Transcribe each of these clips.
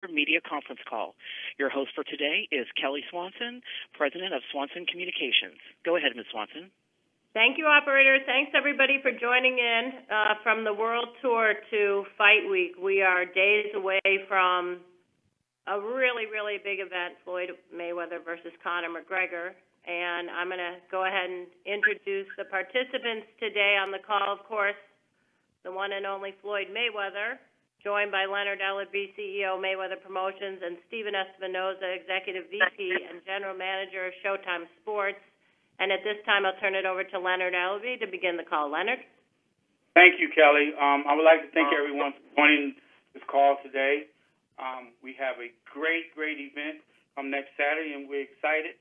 Media conference call. Your host for today is Kelly Swanson, President of Swanson Communications. Go ahead, Ms. Swanson. Thank you, operator. Thanks, everybody, for joining in from the World Tour to Fight Week. We are days away from a really, really big event, Floyd Mayweather versus Conor McGregor. And I'm going to go ahead and introduce the participants today on the call. Of course, the one and only Floyd Mayweather, joined by Leonard Ellerbe, CEO, Mayweather Promotions, and Steven Espinoza, Executive VP and General Manager of Showtime Sports. And at this time, I'll turn it over to Leonard Ellerbe to begin the call. Leonard? Thank you, Kelly. I would like to thank everyone for joining this call today. We have a great event next Saturday, and we're excited.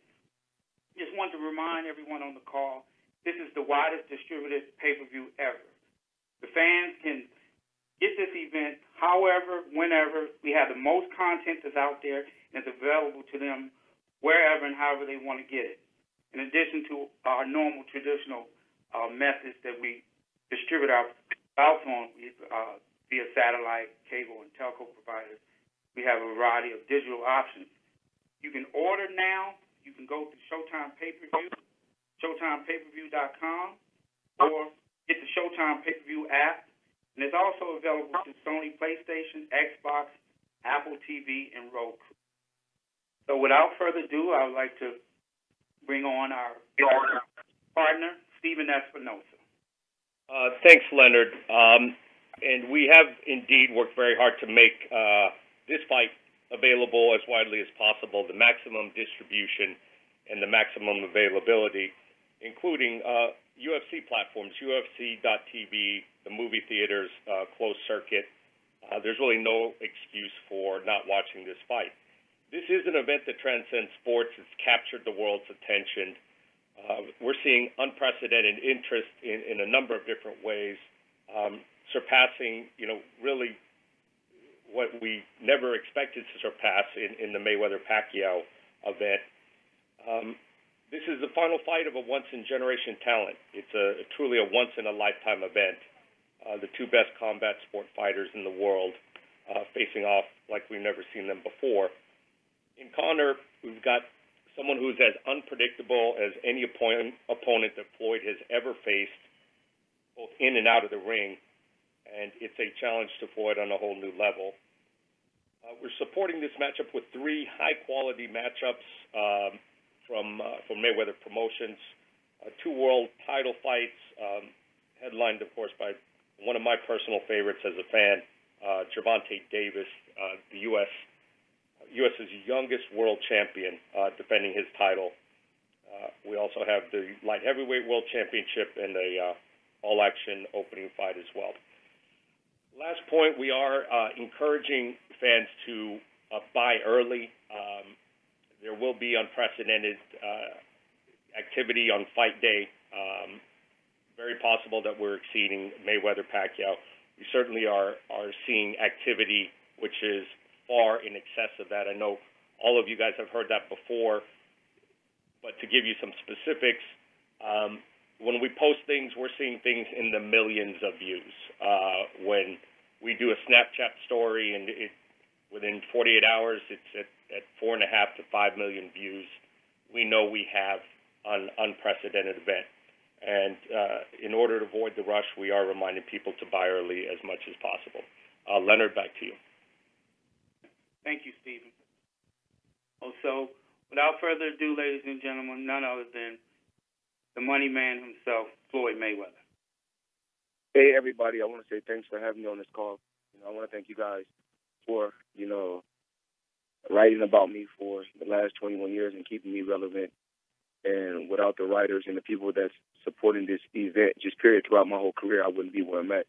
Just want to remind everyone on the call, this is the widest distributed pay-per-view ever. The fans can get this event however, whenever. We have the most content that's out there, and it's available to them wherever and however they want to get it. In addition to our normal traditional methods that we distribute our bouts on via satellite, cable, and telco providers, we have a variety of digital options. You can order now. You can go to Showtime Pay-Per-View, ShowtimePayPerView.com, or get the Showtime Pay-Per-View app. And it's also available to Sony PlayStation, Xbox, Apple TV, and Roku. So without further ado, I would like to bring on our partner, Steven Espinoza. Thanks, Leonard. And we have indeed worked very hard to make this fight available as widely as possible, the maximum distribution and the maximum availability, including UFC platforms, UFC.tv, the movie theaters, closed circuit. There's really no excuse for not watching this fight. This is an event that transcends sports. It's captured the world's attention. We're seeing unprecedented interest in a number of different ways, surpassing, really what we never expected to surpass in the Mayweather-Pacquiao event. This is the final fight of a once-in-generation talent. It's truly a once-in-a-lifetime event. The two best combat sport fighters in the world facing off like we've never seen them before. In Conor, we've got someone who's as unpredictable as any opponent that Floyd has ever faced, both in and out of the ring, and it's a challenge to Floyd on a whole new level. We're supporting this matchup with three high-quality matchups from Mayweather Promotions, two world title fights, headlined, of course, by one of my personal favorites as a fan, Gervonta Davis, the U.S.'s youngest world champion, defending his title. We also have the light heavyweight world championship and a all-action opening fight as well. Last point, we are encouraging fans to buy early. There will be unprecedented activity on fight day. Very possible that we're exceeding Mayweather-Pacquiao. We certainly are seeing activity which is far in excess of that. I know all of you guys have heard that before, but to give you some specifics, when we post things, we're seeing things in the millions of views. When we do a Snapchat story and within 48 hours, it's at 4.5 to 5 million views. We know we have an unprecedented event. And in order to avoid the rush, we are reminding people to buy early as much as possible. Leonard, back to you. Thank you, Stephen. So, without further ado, ladies and gentlemen, none other than the money man himself, Floyd Mayweather. Hey, everybody. I want to say thanks for having me on this call. I want to thank you guys for, writing about me for the last 21 years and keeping me relevant. And without the writers and the people that's supporting this event, just period, throughout my whole career, I wouldn't be where I'm at.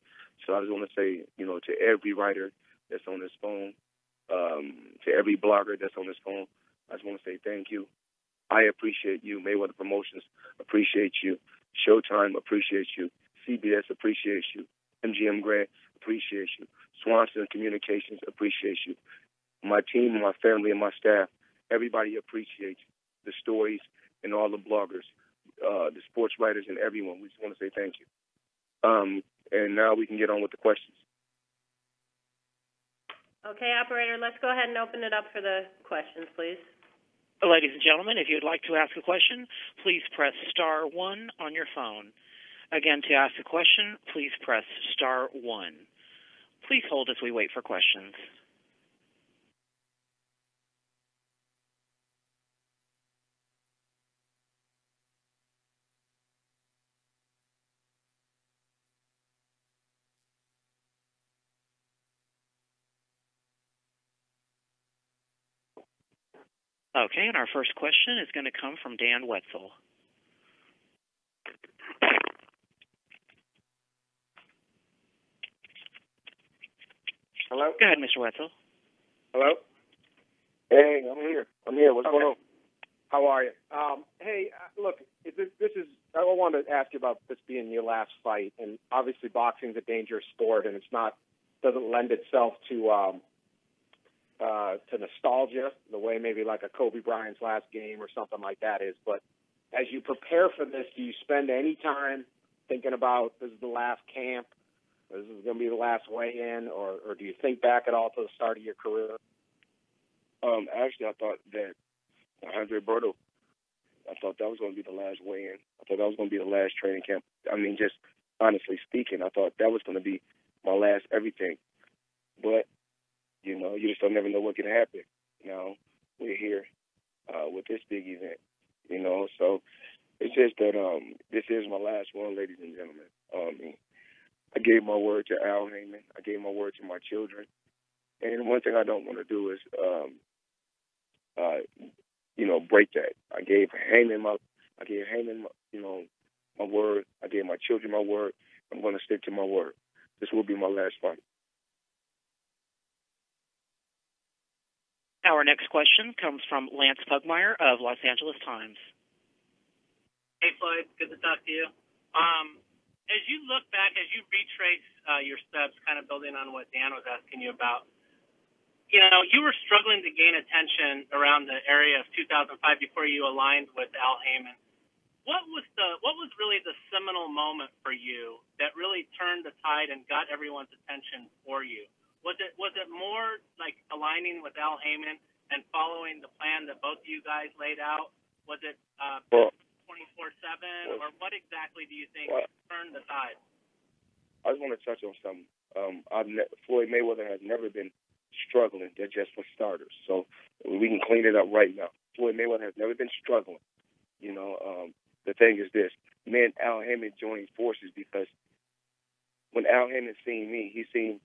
So I just want to say, to every writer that's on this phone, to every blogger that's on this phone, I just want to say thank you. I appreciate you. Mayweather Promotions appreciates you. Showtime appreciates you. CBS appreciates you. MGM Grand appreciates you. Swanson Communications appreciates you. My team, my family, and my staff, everybody appreciates the stories and all the bloggers, the sports writers, and everyone. We just want to say thank you. And now we can get on with the questions. Okay, operator, let's go ahead and open it up for the questions, please. Ladies and gentlemen, if you'd like to ask a question, please press star 1 on your phone. Again, to ask a question, please press star 1. Please hold as we wait for questions. Okay, and our first question is going to come from Dan Wetzel. Hello? Go ahead, Mr. Wetzel. Hello? Hey, I'm here. What's going on? How are you? Hey, look, this is. I wanted to ask you about this being your last fight, and obviously boxing is a dangerous sport, and doesn't lend itself to nostalgia the way maybe like a Kobe Bryant's last game or something like that is. But as you prepare for this, do you spend any time thinking about this is the last camp, this is going to be the last weigh-in, or do you think back at all to the start of your career? Actually, I thought that Andre Berto, I thought that was going to be the last weigh-in. I thought that was going to be the last training camp. I mean, just honestly speaking, I thought that was going to be my last everything. But, you know, you just don't never know what can happen. Now, we're here with this big event, you know. So it's just that this is my last one, ladies and gentlemen. I gave my word to Al Heyman. I gave my word to my children. And one thing I don't want to do is, break that. I gave Heyman my word. I gave my children my word. I'm going to stick to my word. This will be my last fight. Our next question comes from Lance Pugmire of Los Angeles Times. Hey, Floyd. Good to talk to you. As you look back, as you retrace your steps, kind of building on what Dan was asking you about, you know, you were struggling to gain attention around the area of 2005 before you aligned with Al Heyman. What was really the seminal moment for you that really turned the tide and got everyone's attention for you? Was it more like aligning with Al Heyman and following the plan that both of you guys laid out? Was it 24/7, or what exactly do you think turned the tide? I just want to touch on something. Floyd Mayweather has never been struggling. They're just for starters. So we can clean it up right now. Floyd Mayweather has never been struggling. You know, the thing is this. Me and Al Heyman joined forces because when Al Heyman seen me, he seen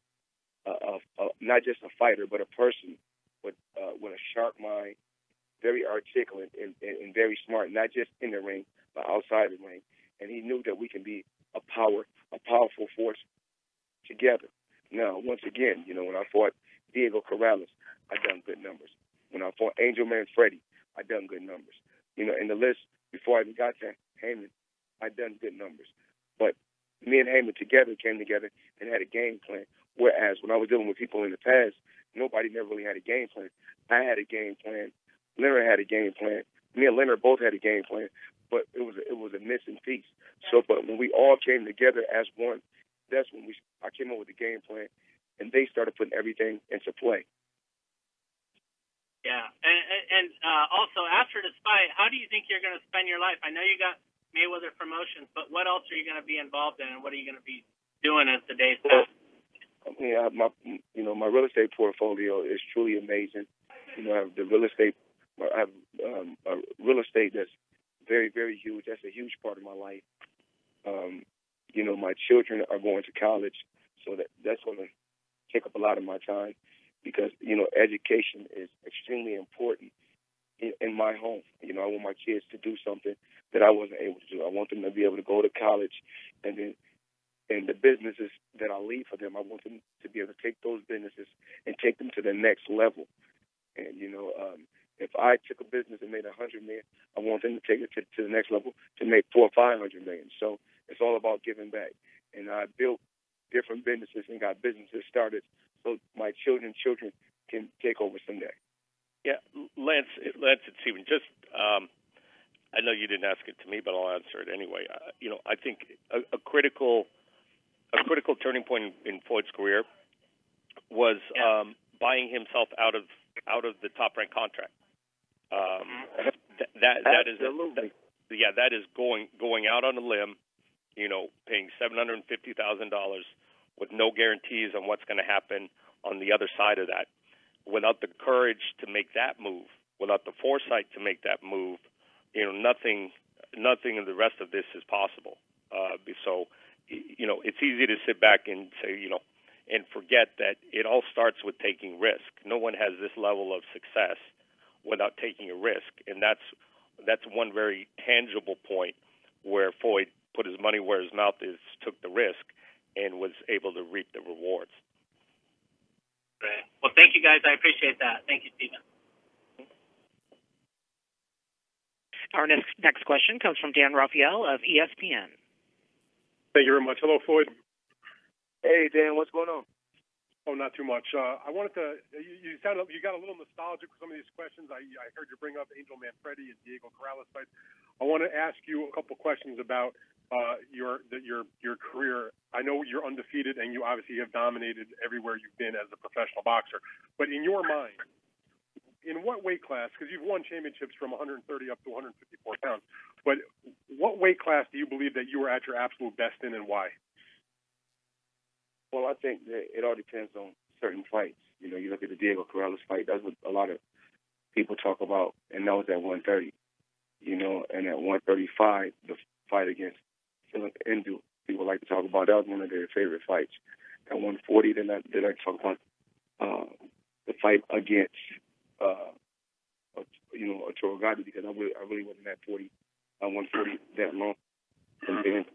not just a fighter, but a person with a sharp mind, very articulate and very smart, not just in the ring, but outside the ring. And he knew that we can be a powerful force together. Now, once again, you know, when I fought Diego Corrales, I done good numbers. When I fought Angel Man Freddy, I done good numbers. You know, in the list before I even got to Heyman, I done good numbers. But me and Heyman came together and had a game plan. Whereas when I was dealing with people in the past, nobody never really had a game plan. I had a game plan. Leonard had a game plan. Me and Leonard both had a game plan, but it was a missing piece. So, but when we all came together as one, that's when I came up with the game plan, and they started putting everything into play. Yeah, and also after this fight, how do you think you're going to spend your life? I know you got Mayweather Promotions, but what else are you going to be involved in, and what are you going to be doing as the days pass? Yeah, my real estate portfolio is truly amazing. You know, I have the real estate. I have a real estate that's very, very huge. That's a huge part of my life. You know, my children are going to college, so that's going to take up a lot of my time because, you know, education is extremely important in my home. You know, I want my kids to do something that I wasn't able to do. I want them to be able to go to college, and then the businesses that I leave for them, I want them to be able to take those businesses and take them to the next level. And, you know, if I took a business and made $100 million, I want them to take it to the next level to make $400 or $500 million. So it's all about giving back. And I built different businesses and got businesses started so my children can take over someday. Yeah, Lance, it's Stephen. Just, I know you didn't ask it to me, but I'll answer it anyway. You know, I think a critical turning point in Floyd's career was buying himself out of the top-ranked contract. That is going out on a limb, paying $750,000 with no guarantees on what's going to happen on the other side of that. Without the courage to make that move, without the foresight to make that move, nothing of the rest of this is possible. So, it's easy to sit back and say, and forget that it all starts with taking risk. No one has this level of success without taking a risk, and that's one very tangible point where Floyd put his money where his mouth is, took the risk, and was able to reap the rewards. Great. Well, thank you, guys. I appreciate that. Thank you, Stephen. Our next question comes from Dan Raphael of ESPN. Thank you very much. Hello, Floyd. Hey, Dan, what's going on? Oh, not too much. I wanted to. You got a little nostalgic with some of these questions. I heard you bring up Angel Manfredi and Diego Corrales fights. I want to ask you a couple questions about your career. I know you're undefeated, and you obviously have dominated everywhere you've been as a professional boxer. But in your mind, in what weight class? Because you've won championships from 130 up to 154 pounds. But what weight class do you believe that you were at your absolute best in, and why? Well, I think that it all depends on certain fights. You look at the Diego Corrales fight. That's what a lot of people talk about, and that was at 130. And at 135, the fight against Philip Endu, people like to talk about. That was one of their favorite fights. At 140, they like to talk about the fight against Arturo Gatti, because I really wasn't at 140 that long. And then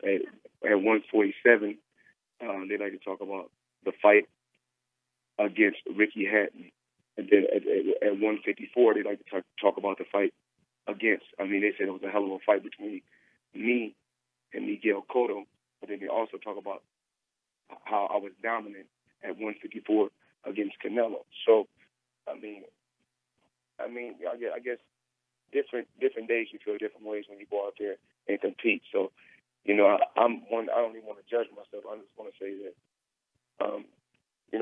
at 147, they like to talk about the fight against Ricky Hatton. And then at 154, they like to talk about the fight against. They said it was a hell of a fight between me and Miguel Cotto. But then they also talk about how I was dominant at 154 against Canelo. So, I guess different days you feel different ways when you go out there and compete. So, I don't even want to judge myself. I just want to say that,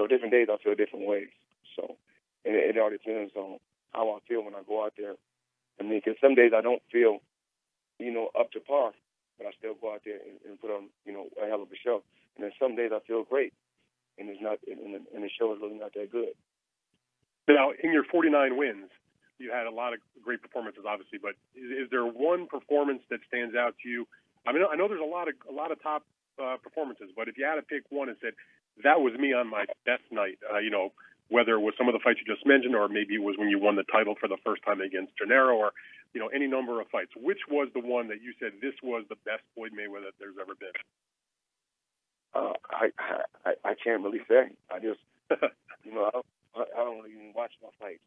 different days I feel different ways. So, it all depends on how I feel when I go out there. Because some days I don't feel, up to par, but I still go out there and put on, a hell of a show. And then some days I feel great, and it's not, and the show is really not that good. Now, in your 49 wins, you had a lot of great performances, obviously, but is there one performance that stands out to you? I know there's a lot of top performances, but if you had to pick one and said, that was me on my best night, whether it was some of the fights you just mentioned, or maybe it was when you won the title for the first time against Gennaro, or, any number of fights, which was the one that you said, this was the best Floyd Mayweather there's ever been? I can't really say. I just, I don't really even watch my fights,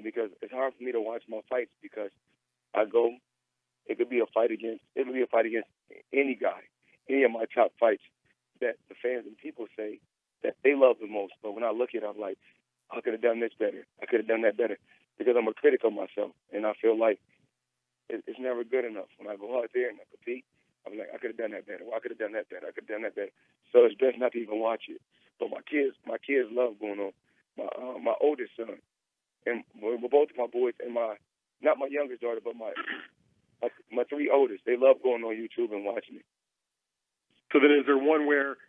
because it's hard for me to watch my fights, because I go, it could be a fight against any guy, any of my top fights that the fans and people say that they love the most. But when I look at it, I'm like, I could have done this better. I could have done that better, because I'm a critic of myself, and I feel like it's never good enough. When I go out there and I compete, I'm like, I could have done that better. Well, I could have done that better. I could have done that better. So it's best not to even watch it. But my kids love going on. My oldest son, and both of my boys, and not my youngest daughter, but my three oldest, they love going on YouTube and watching it. So then, is there one where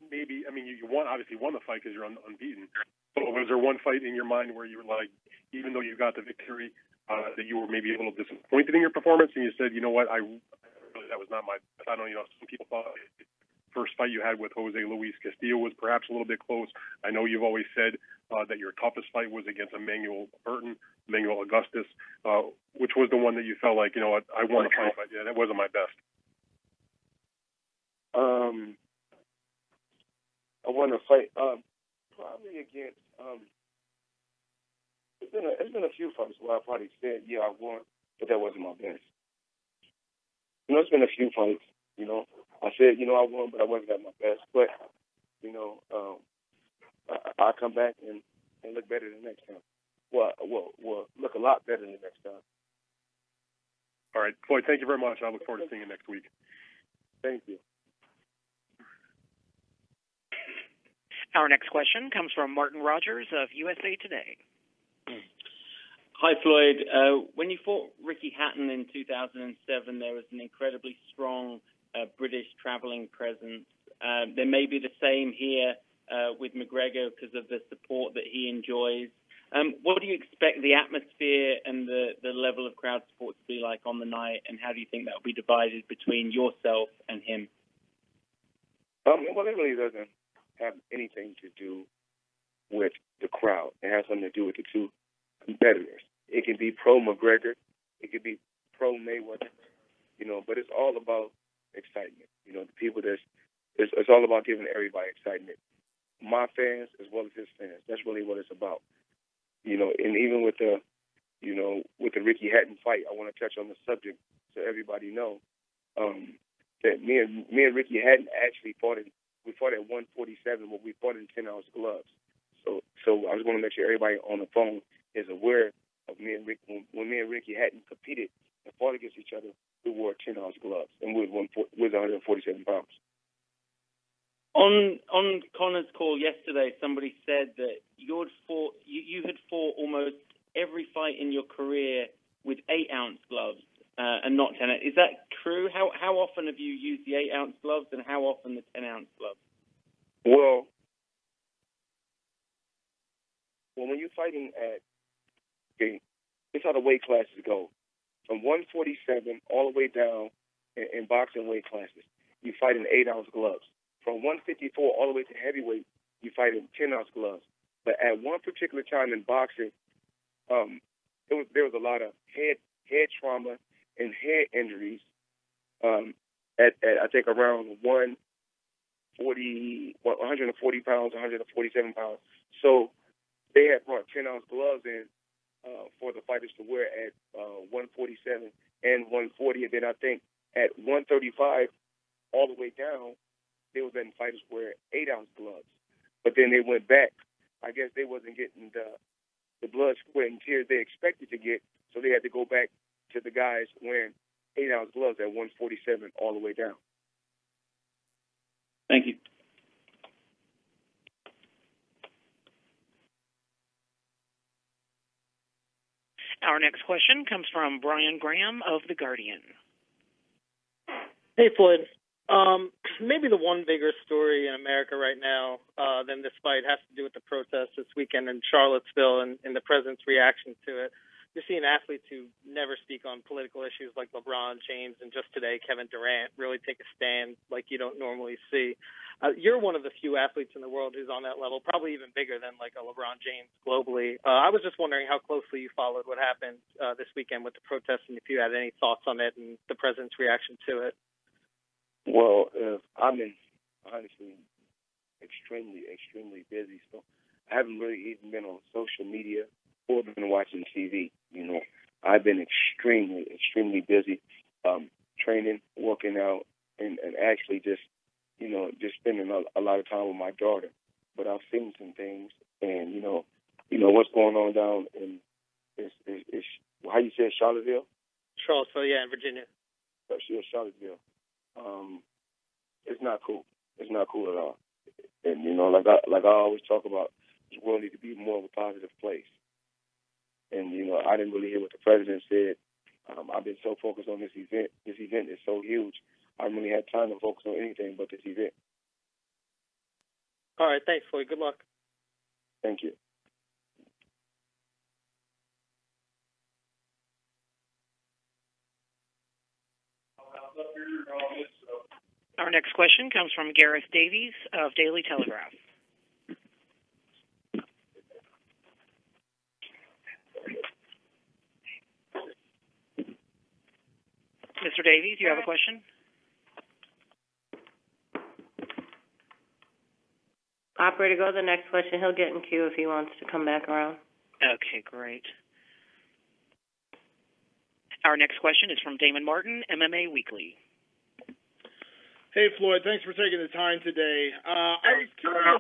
maybe, you obviously won the fight because you're unbeaten, but was there one fight in your mind where you were like, even though you got the victory, that you were maybe a little disappointed in your performance, and you said, you know what, that was not my best. I don't know, some people thought the first fight you had with Jose Luis Castillo was perhaps a little bit close. I know you've always said that your toughest fight was against Emmanuel Augustus. Which was the one that you felt like, I won the fight, but yeah, that wasn't my best? I won a fight probably against. It's been a few fights where I probably said, yeah, I won, but that wasn't my best. It's been a few fights. I said, I won, but I wasn't at my best. But I'll come back and look better the next time. Well, look a lot better the next time. All right, Floyd, thank you very much. I look forward to seeing you next week. Thank you. Our next question comes from Martin Rogers of USA Today. Hi, Floyd. When you fought Ricky Hatton in 2007, there was an incredibly strong British traveling presence. There may be the same here with McGregor because of the support that he enjoys. What do you expect the atmosphere and the level of crowd support to be like on the night, and how do you think that will be divided between yourself and him? Well, it really doesn't have anything to do with the crowd. It has something to do with the two competitors. It can be pro-McGregor. It could be pro-Mayweather, but it's all about excitement. The people it's all about giving everybody excitement. My fans as well as his fans. That's really what it's about. And even with the Ricky Hatton fight, I want to touch on the subject so everybody know that me and Ricky Hatton actually fought at 147, but we fought in 10-ounce gloves. So I was going to make sure everybody on the phone is aware of when me and Ricky Hatton competed and fought against each other, we wore 10-ounce gloves, and we was 147 pounds. On Conor's call yesterday, somebody said that you had fought almost every fight in your career with 8-ounce gloves and not 10. Is that true? How often have you used the 8-ounce gloves, and how often the 10-ounce gloves? Well, when you're fighting it's how the weight classes go. From 147 all the way down in boxing weight classes, you fight in 8-ounce gloves. From 154 all the way to heavyweight, you fight in 10-ounce gloves. But at one particular time in boxing, there was a lot of head trauma and head injuries at I think around 140 pounds, 147 pounds. So they had brought 10-ounce gloves in for the fighters to wear at 147 and 140. And then I think at 135 all the way down, they was letting fighters wear 8-ounce gloves. But then they went back. I guess they wasn't getting the blood, sweat, and tears they expected to get, so they had to go back to the guys wearing 8-ounce gloves at 147 all the way down. Thank you. Our next question comes from Brian Graham of The Guardian. Hey, Floyd. Maybe the one bigger story in America right now than this fight has to do with the protests this weekend in Charlottesville and the president's reaction to it. You're seeing athletes who never speak on political issues like LeBron James, and just today Kevin Durant really take a stand like you don't normally see. You're one of the few athletes in the world who's on that level, probably even bigger than like a LeBron James globally. I was just wondering how closely you followed what happened this weekend with the protests, and if you had any thoughts on it and the president's reaction to it. Well, I've been honestly extremely, extremely busy, so I haven't really even been on social media or been watching TV. I've been extremely, extremely busy training, working out, and actually just spending a lot of time with my daughter. But I've seen some things, and what's going on down in how you say Charlottesville? Charlottesville, yeah, in Virginia. Charlottesville. It's not cool. It's not cool at all. And like I always talk about, this world needs to be more of a positive place. And I didn't really hear what the president said. I've been so focused on this event. This event is so huge. I haven't really had time to focus on anything but this event. All right, thanks, Floyd. Good luck. Thank you. Our next question comes from Gareth Davies of Daily Telegraph. Mr. Davies, you have a question? Operator, go to the next question. He'll get in queue if he wants to come back around. Okay, great. Our next question is from Damon Martin, MMA Weekly. Hey, Floyd, thanks for taking the time today. I was curious,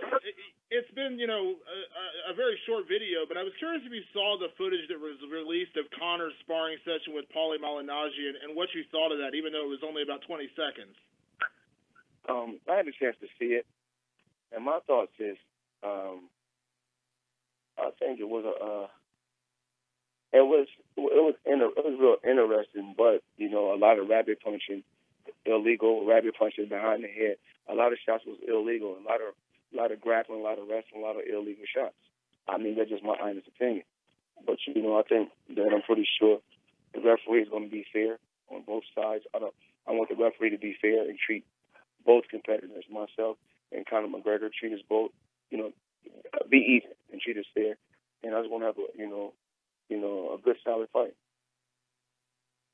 it's been, a very short video, but I was curious if you saw the footage that was released of Conor's sparring session with Paulie Malignaggi and what you thought of that, even though it was only about 20 seconds. I had a chance to see it, and my thoughts is I think it was it was real interesting, but a lot of rabbit punching, illegal rabbit punching behind the head. A lot of shots was illegal. A lot of grappling, a lot of wrestling, a lot of illegal shots. I mean, that's just my honest opinion. But I think that I'm pretty sure the referee is going to be fair on both sides. I want the referee to be fair and treat both competitors, myself and Conor McGregor, treat us both, be even and treat us fair. And I just want to have a good solid fight.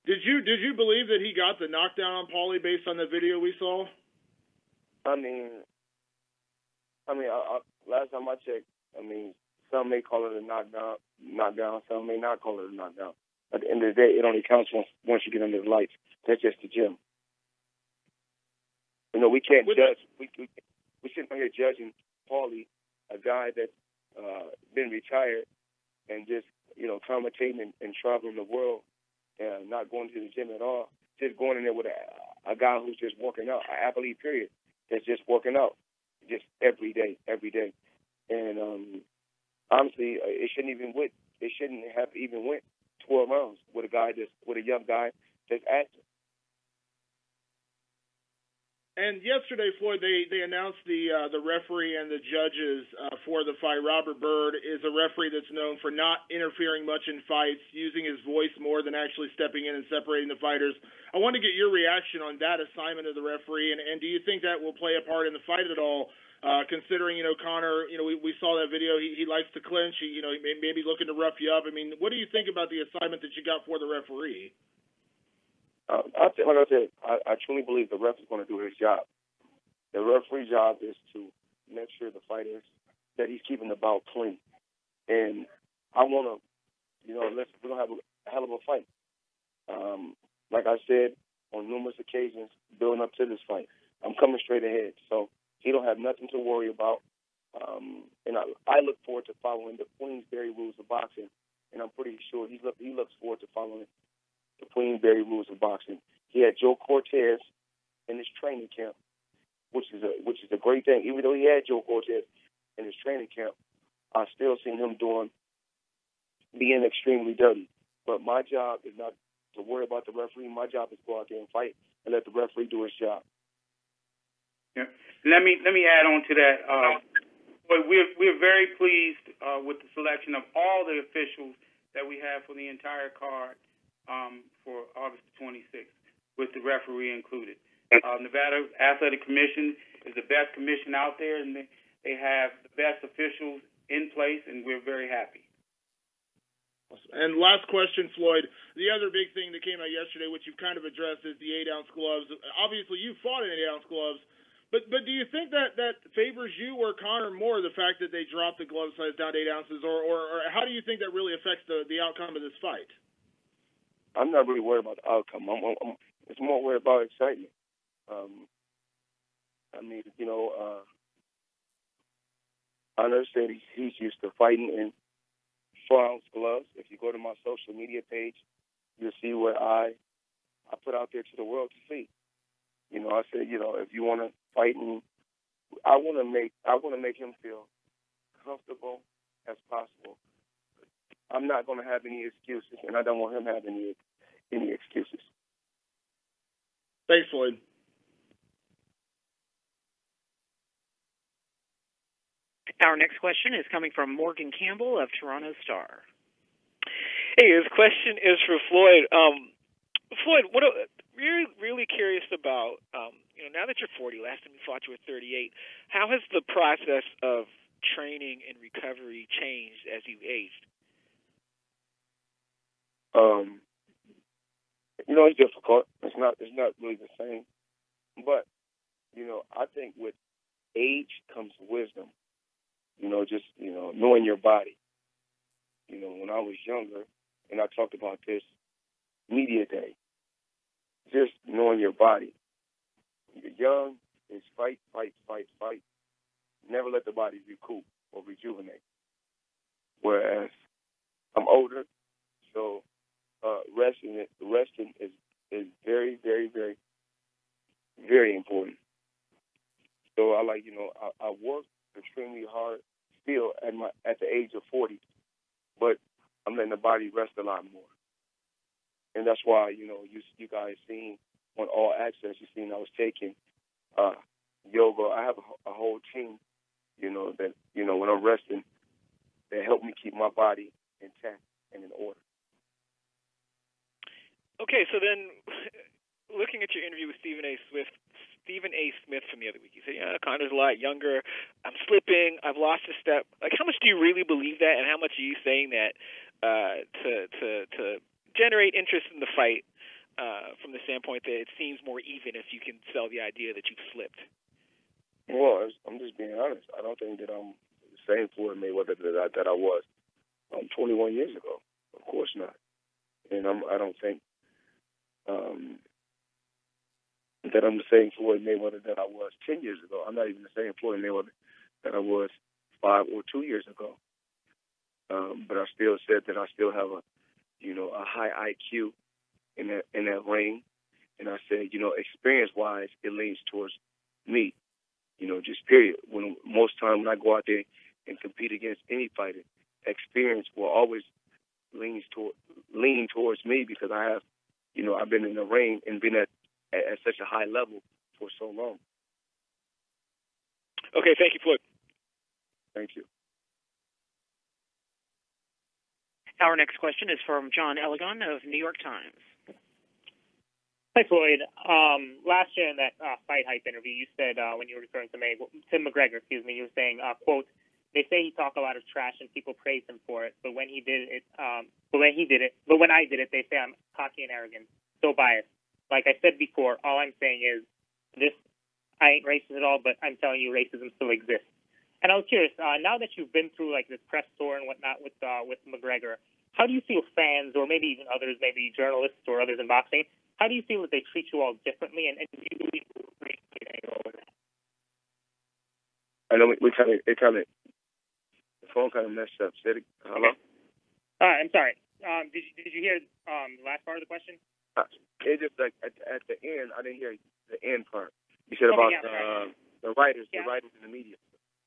Did you believe that he got the knockdown on Paulie based on the video we saw? I mean, last time I checked, some may call it a knockdown, some may not call it a knockdown. At the end of the day, it only counts once you get under the lights. That's just the gym. We can't judge. We shouldn't be here judging Paulie, a guy that's been retired and just commentating and traveling the world and not going to the gym at all. Just going in there with a guy who's just working out, an athlete, period, that's just working out, just every day. And honestly, it shouldn't have even went 12 rounds with a young guy that's active. And yesterday, Floyd, they announced the referee and the judges for the fight. Robert Byrd is a referee that's known for not interfering much in fights, using his voice more than actually stepping in and separating the fighters. I want to get your reaction on that assignment of the referee, and do you think that will play a part in the fight at all? Considering Conor, we saw that video. He likes to clinch. He may be looking to rough you up. I mean, what do you think about the assignment that you got for the referee? Like I said, I truly believe the ref is going to do his job. The referee's job is to make sure the fighters that he's keeping the bout clean. And I want to, we're going to have a hell of a fight. Like I said on numerous occasions, building up to this fight, I'm coming straight ahead. So he don't have nothing to worry about. And I look forward to following the Queensberry rules of boxing. And I'm pretty sure he looks forward to following the Queensberry rules of boxing. He had Joe Cortez in his training camp, which is a great thing. Even though he had Joe Cortez in his training camp, I still seen him being extremely dirty. But my job is not to worry about the referee. My job is to go out there and fight and let the referee do his job. Yeah. Let me add on to that. We're very pleased with the selection of all the officials that we have for the entire card. For August 26th, with the referee included. Nevada Athletic Commission is the best commission out there, and they have the best officials in place, and we're very happy. And last question, Floyd. The other big thing that came out yesterday, which you've kind of addressed, is the 8-ounce gloves. Obviously, you fought in 8-ounce gloves, but do you think that favors you or Conor more, the fact that they dropped the glove size down to 8 ounces, or how do you think that really affects the outcome of this fight? I'm not really worried about the outcome. It's more worried about excitement. I understand he's used to fighting in 4-ounce gloves. If you go to my social media page, you'll see what I put out there to the world to see. I said, if you want to fight, and I want to make him feel comfortable as possible. I'm not going to have any excuses, and I don't want him to have any excuses. Thanks, Floyd. Our next question is coming from Morgan Campbell of Toronto Star. Hey, this question is for Floyd. Floyd, what really curious about, now that you're 40, last time you fought you were 38, how has the process of training and recovery changed as you aged? It's difficult. It's not really the same. But, I think with age comes wisdom. Knowing your body. When I was younger, and I talked about this media day, just knowing your body. You're young, it's fight. Never let the body recoup or rejuvenate. Whereas I'm older, so resting is very, very, very, very important. So I work extremely hard at the age of 40, but I'm letting the body rest a lot more. And that's why, you guys seen on All Access, you seen I was taking yoga. I have a whole team, that, when I'm resting, that help me keep my body intact and in order. Okay, so then looking at your interview with Stephen A. Smith from the other week, you said, Conor's a lot younger. I'm slipping. I've lost a step. Like, how much do you really believe that, and how much are you saying that to generate interest in the fight from the standpoint that it seems more even if you can sell the idea that you've slipped? Well, I'm just being honest. I don't think that I'm the same Floyd Mayweather that I was 21 years ago. Of course not. And I don't think that I'm the same Floyd Mayweather that I was 10 years ago. I'm not even the same Floyd Mayweather that I was 5 or 2 years ago. But I still said that I still have a high IQ in that ring. And I said, experience-wise, it leans towards me. Just period. Most time when I go out there and compete against any fighter, experience will always lean towards me because I have, I've been in the ring and been at such a high level for so long. Okay, thank you, Floyd. Thank you. Our next question is from John Elligon of New York Times. Hi, Floyd. Last year in that Fight Hype interview, you said when you were referring to McGregor, you were saying, quote, "They say he talk a lot of trash and people praise him for it, but when I did it, they say I'm cocky and arrogant, so biased. Like I said before, all I'm saying is this: I ain't racist at all, but I'm telling you, racism still exists." And I was curious, now that you've been through like this press tour and whatnot with McGregor, how do you feel fans, or maybe even others, maybe journalists or others in boxing, how do you feel that they treat you all differently, and do you believe race plays any role in that? I know the phone kind of messed up. Say it. Hello? I'm sorry. Did you hear the last part of the question? It just like at the end, I didn't hear the end part. You said about the writers in the media.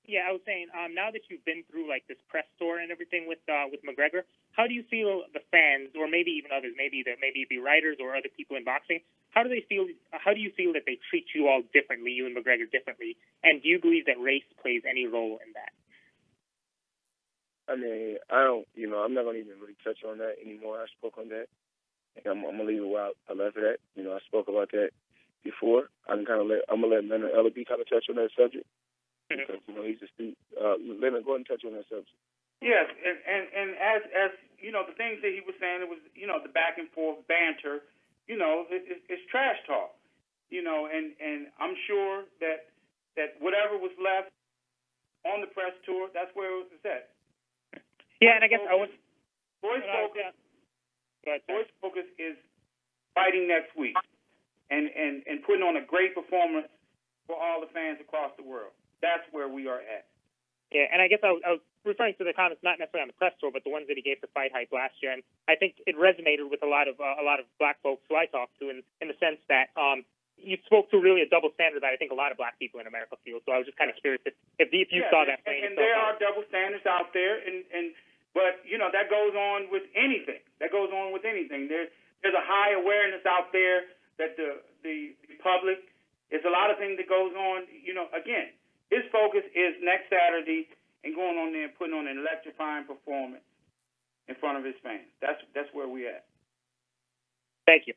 Yeah, I was saying, now that you've been through like this press tour and everything with McGregor, how do you feel the fans, or maybe even others, maybe it be writers or other people in boxing, how do you feel that they treat you all differently, you and McGregor differently, and do you believe that race plays any role in that? I mean, I don't, I'm not going to even really touch on that anymore. I spoke on that, and I'm going to leave it where I left it at. I spoke about that before. I'm going to let Leonard Ellaby kind of touch on that subject. Because, he's just Leonard, go ahead and touch on that subject. Yes, and as the things that he was saying, it was, the back and forth banter, it's trash talk, and I'm sure that whatever was left on the press tour, that's where it was at. Yeah, and I guess Floyd's focus is fighting next week and putting on a great performance for all the fans across the world. That's where we are at. Yeah, and I guess I was referring to the comments not necessarily on the press tour, but the ones that he gave to Fight Hype last year, and I think it resonated with a lot of black folks who I talked to, in the sense that you spoke to really a double standard that I think a lot of black people in America feel. So I was just kind of curious if you saw that playing. And there are double standards out there, but that goes on with anything. There's a high awareness out there that the public. There's a lot of things that goes on. Again, his focus is next Saturday and going on there and putting on an electrifying performance in front of his fans. That's where we're at. Thank you.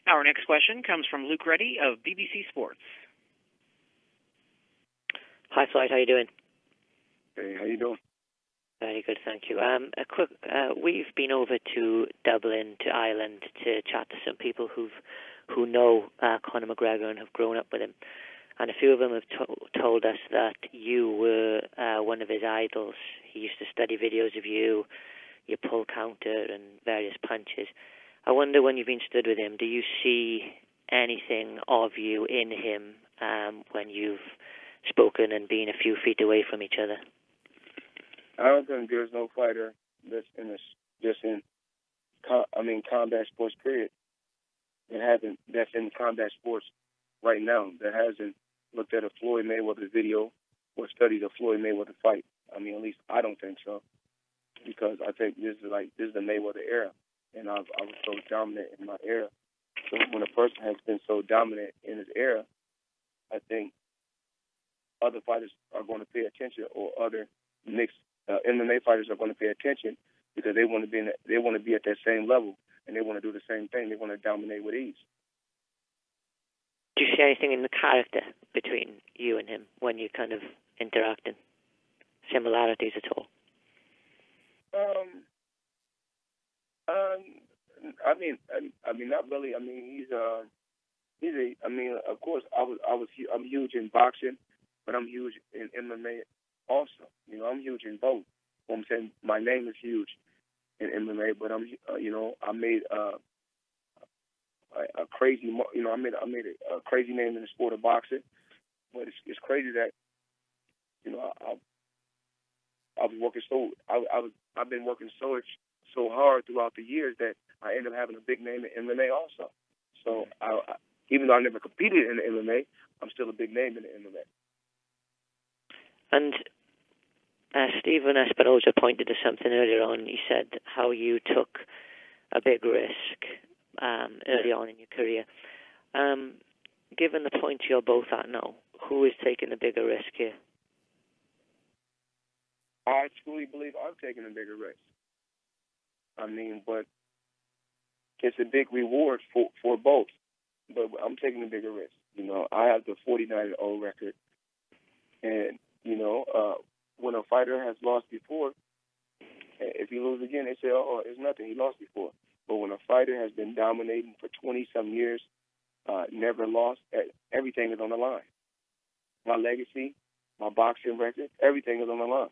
Our next question comes from Luke Reddy of BBC Sports. Hi, Floyd. How you doing? Hey, how you doing? Very good, thank you. A quick, we've been over to Dublin, to Ireland, to chat to some people who know Conor McGregor and have grown up with him, and a few of them have told us that you were one of his idols. He used to study videos of you, your pull counter and various punches. I wonder, when you've been stood with him, do you see anything of you in him when you've spoken and been a few feet away from each other? I don't think there's no fighter that's in combat sports, period. That's in combat sports right now that hasn't looked at a Floyd Mayweather video or studied a Floyd Mayweather fight. I mean, at least I don't think so, because I think this is the Mayweather era, and I was so dominant in my era. So when a person has been so dominant in his era, I think other fighters are going to pay attention, or other mixed MMA fighters are going to pay attention, because they want to be at that same level, and they want to do the same thing. They want to dominate with ease. Do you see anything in the character between you and him when you kind of interacting? Similarities at all? I mean, not really. I mean, I mean, of course, I'm huge in boxing, but I'm huge in MMA also. You know, I'm huge in both. I'm saying my name is huge in MMA, but I made a crazy, I made a crazy name in the sport of boxing. But it's crazy that, I was working I've been working so hard throughout the years that I ended up having a big name in MMA also. So even though I never competed in the MMA, I'm still a big name in the MMA. And Stephen Espinosa pointed to something earlier on. He said how you took a big risk early on in your career. Given the point you're both at now, who is taking the bigger risk here? I truly believe I'm taking a bigger risk. I mean, but it's a big reward for both. But I'm taking a bigger risk. You know, I have the 49-0 record, and when a fighter has lost before, if he loses again, they say, "Oh, it's nothing. He lost before." But when a fighter has been dominating for 20-some years, never lost, everything is on the line. My legacy, my boxing record, everything is on the line.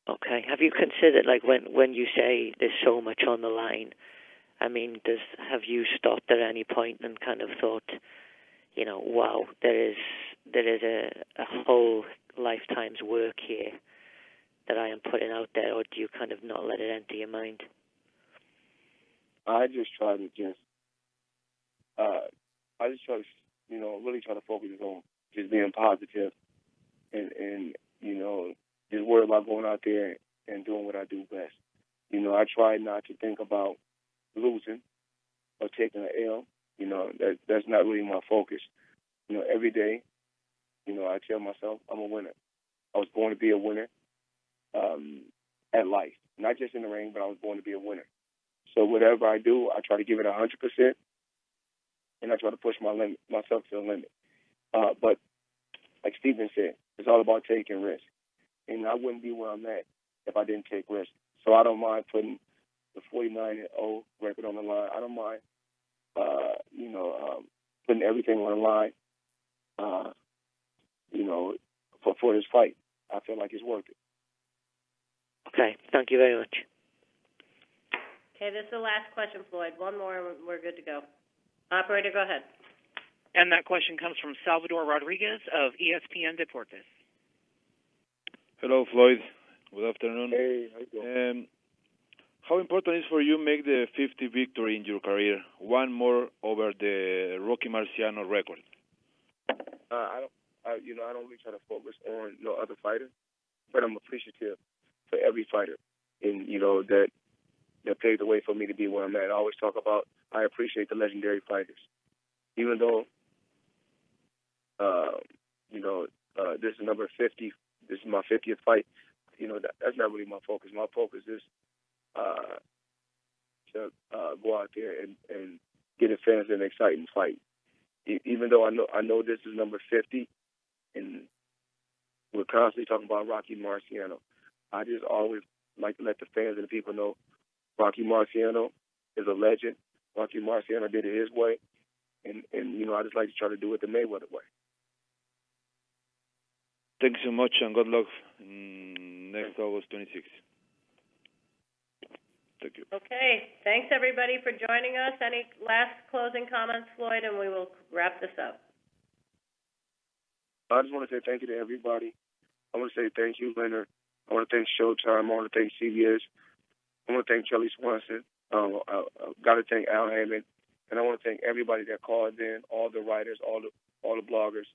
Okay. Have you considered, like, when you say there's so much on the line, I mean, have you stopped at any point and kind of thought, wow, there is a whole lifetime's work here that I am putting out there, or do you kind of not let it enter your mind? I just try to really try to focus on just being positive and just worry about going out there and doing what I do best. I try not to think about losing or taking an L. That's not really my focus. Every day, I tell myself I'm a winner. I was born to be a winner at life, not just in the ring, but I was born to be a winner. So whatever I do, I try to give it 100%, and I try to push myself to the limit. But like Stephen said, it's all about taking risks. And I wouldn't be where I'm at if I didn't take risks. So I don't mind putting the 49-0 record on the line. I don't mind, putting everything on the line, for this fight. I feel like it's worth it. Okay, thank you very much. Okay, this is the last question, Floyd. One more and we're good to go. Operator, go ahead. And that question comes from Salvador Rodriguez of ESPN Deportes. Hello, Floyd. Good afternoon. Hey, how you doing? How important is for you make the 50 victory in your career, one more over the Rocky Marciano record? I don't really try to focus on no other fighter, but I'm appreciative for every fighter, and that paved the way for me to be where I'm at. I always talk about I appreciate the legendary fighters, even though this is number 50. This is my 50th fight. That's not really my focus. My focus is to go out there and get the fans an exciting fight. Even though I know this is number 50, and we're constantly talking about Rocky Marciano, I just always like to let the fans and the people know Rocky Marciano is a legend. Rocky Marciano did it his way, and I just like to try to do it the Mayweather way. Thanks so much, and good luck next August 26th. Thank you. Okay, thanks everybody for joining us. Any last closing comments, Floyd, and we will wrap this up. I just want to say thank you to everybody. I want to say thank you, Leonard. I want to thank Showtime. I want to thank CBS. I want to thank Charlie Swanson. I got to thank Al Hammond And I want to thank everybody that called in, all the writers, all the bloggers,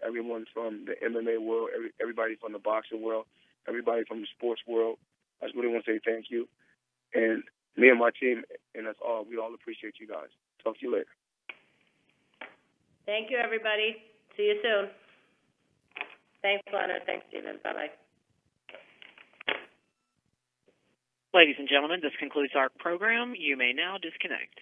everyone from the MMA world, everybody from the boxing world, everybody from the sports world. I just really want to say thank you. And me and my team and us all, we all appreciate you guys. Talk to you later. Thank you, everybody. See you soon. Thanks, Leonard. Thanks, Stephen. Bye-bye. Ladies and gentlemen, this concludes our program. You may now disconnect.